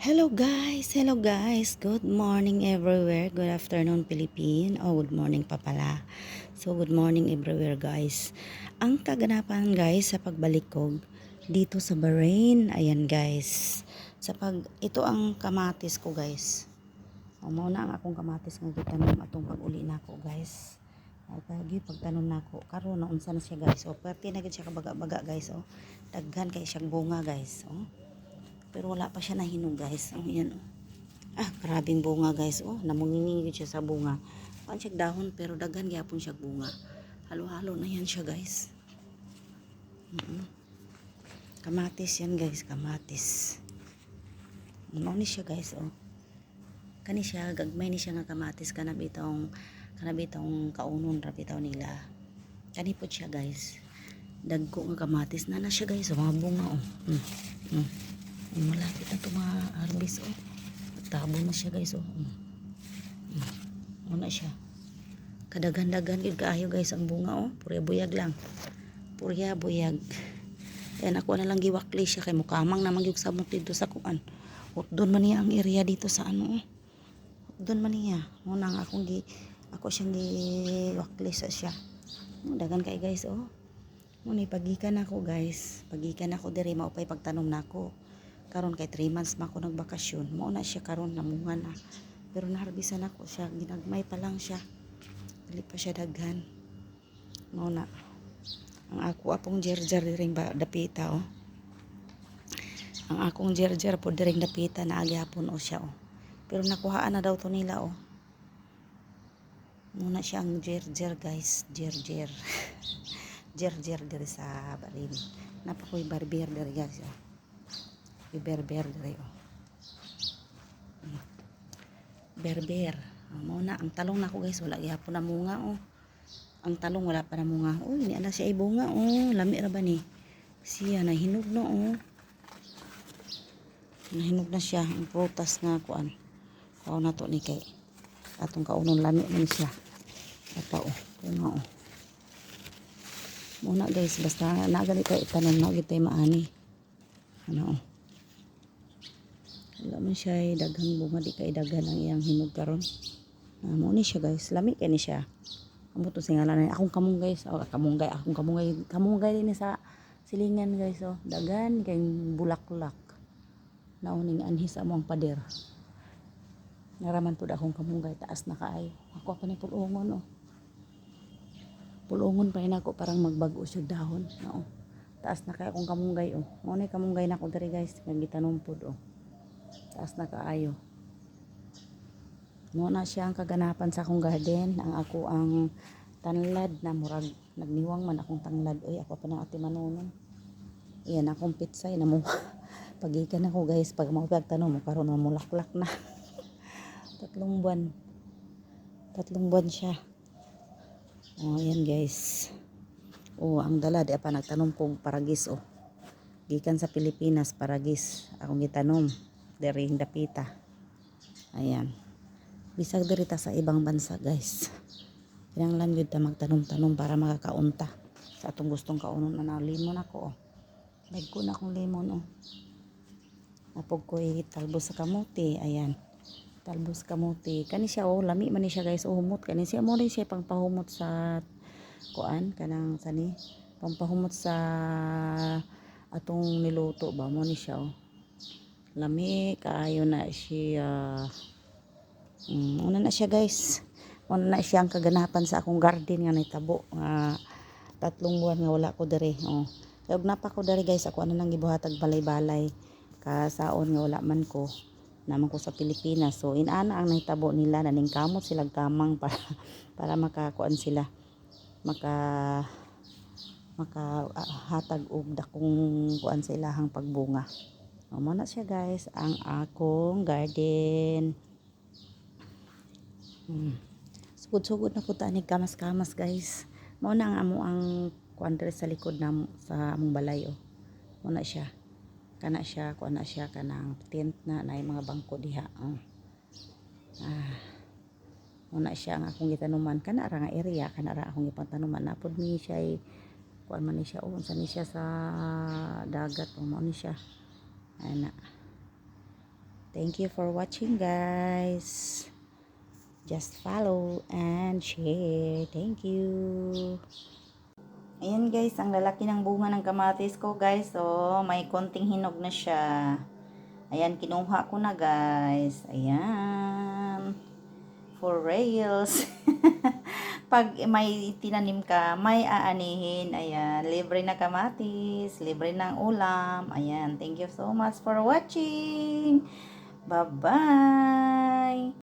Hello guys, good morning everywhere, good afternoon Philippine, good morning pa pala. So good morning everywhere guys. Ang kaganapan guys sa pagbalik ko dito sa Bahrain, ayan guys. Ito ang kamatis ko guys. Mao na ang akong kamatis nga gitanom atong pag-uli nako guys. Pagtanom nako karon na unsa na siya guys. Perti na gid siya kabaga-baga guys Daghan kay siyang bunga guys Pero wala pa siya nahinog guys. Yan grabing bunga guys. Namungingin siya sa bunga. Kuan siya dahon pero daghan gyapon siya bunga. Halo-halo na yan siya guys. Kamatis yan guys, kamatis. Ano ni siya guys Kani siya gagmay ni siya nga kamatis kanabitong kaunon ra bitaw nila. Kani po siya guys. Dagko nga kamatis na siya guys. Mga bunga malapit na ito ma-harvest tabo na siya guys Una siya kadaghan-daghan gid kaayo guys ang bunga purya buyag lang, purya buyag. Yan ako na lang giwakli siya kay mukamang naman gyud sabot dito sa kuan. Doon man niya ang area dito sa doon man niya muna ang ako siyang giwakli sa siya. Daghan kay guys muna pagikan ako guys, pagikan ako diri maupay pagtanom nako. Karon kay 3 months man ako nagbakasyon. Mao na siya karon namunga na. Pero naharbisan ako siya, ginagmay pa lang siya. Dili pa siya daghan. Mao na. Ang ako apong jerjer diring dapita Ang akong jerjer po diring dapita na agyapon siya Pero nakuhaan na daw to nila Muna siya ang jerjer guys, jerjer. Jerjer diri sa Bahrain. Napakoy barber diri guys berber diri berber muna ang talong nako guys wala gyapon na munga ang talong wala pa na munga ni ana siya ibunga lami ra ba ni siya nahinog na nahinog na siya ang prutas nga kuan na to ni kay atong kaunon lami man siya ata puno muna guys basta na ganito itanom na gitay maani wala man siya daghang bunga di kay daghan ang iyang hinog karon. Mo ni siya guys, lami kay ni siya. Amo to singalan akong kamunggay kamunggay din sa silingan guys daghan kay bulaklak. Nauning anhi sa among pader. Naraman pud akong kamunggay taas na kaayo. Ako pa ni pulungon Pulungon pa nako parang magbag-o siya dahon. Taas na kay akong kamunggay Mo ni kamunggay nako diri guys, nga gitanom pud taas na kaayo. Muna siya ang kaganapan sa akong garden. Ang ako ang tanlad na murag nagniwang man akong tanglad. Ako pa na ati manunon. Iyan akong pitsay na mo. Pagikan ako guys pag magpagtanong mo karon mamulaklak na. 3 buwan. 3 buwan siya. Yan guys. Ang dala di pa nagtanom pog paragis gikan sa Pilipinas paragis akong gitanom diring dapita. Ayan. Bisag diri ta sa ibang bansa guys. Kinahanglan gyud ta magtanom-tanom para makakaunta sa atong gustong kaunon na limon ako Dagko na akong limon Napog ko'y talbos sa kamote. Ayan. Talbos kamote. Kani siya lami man ni siya guys humot kani siya mo rin siya pangpahumot sa kuan kanang sani pampahumot sa atong niluto ba mo ni siya lami kaayo na siya. Una na siya guys. Una na siya ang kaganapan sa akong garden nga naitabo nga 3 buwan nga wala ko diri kay og napa ko diri guys ako nang gibuhatag balay-balay kasaon nga wala man ko naman ko sa Pilipinas. So inana ang nahitabo nila naning kamot sila kamang para makakuan sila hatag og dakong kuan sa ilahang pagbunga. Mo na siya guys ang akong garden. Sugod-sugod na po ta ni kamas-kamas guys. Mao na ang kuan diri sa likod na sa among balay Mo na siya. Kana siya kuan na siya kanang tent na mga bangko diha. Mo na siya ang akong gitanuman kana ra nga area kana ra akong ipatanuman napod ni siya kuan man ni siya unsa ni siya sa dagat mo ni siya ana Thank you for watching, guys. Just follow and share. Thank you. Ayan guys, ang lalaki ng bunga ng kamatis ko guys. So, may konting hinog na siya. Ayan, kinuha ko na guys. Ayan. For reals. Pag may tinanim ka, may aanihin. Ayan, libre na kamatis, libre ng ulam. Ayan, thank you so much for watching. Bye-bye.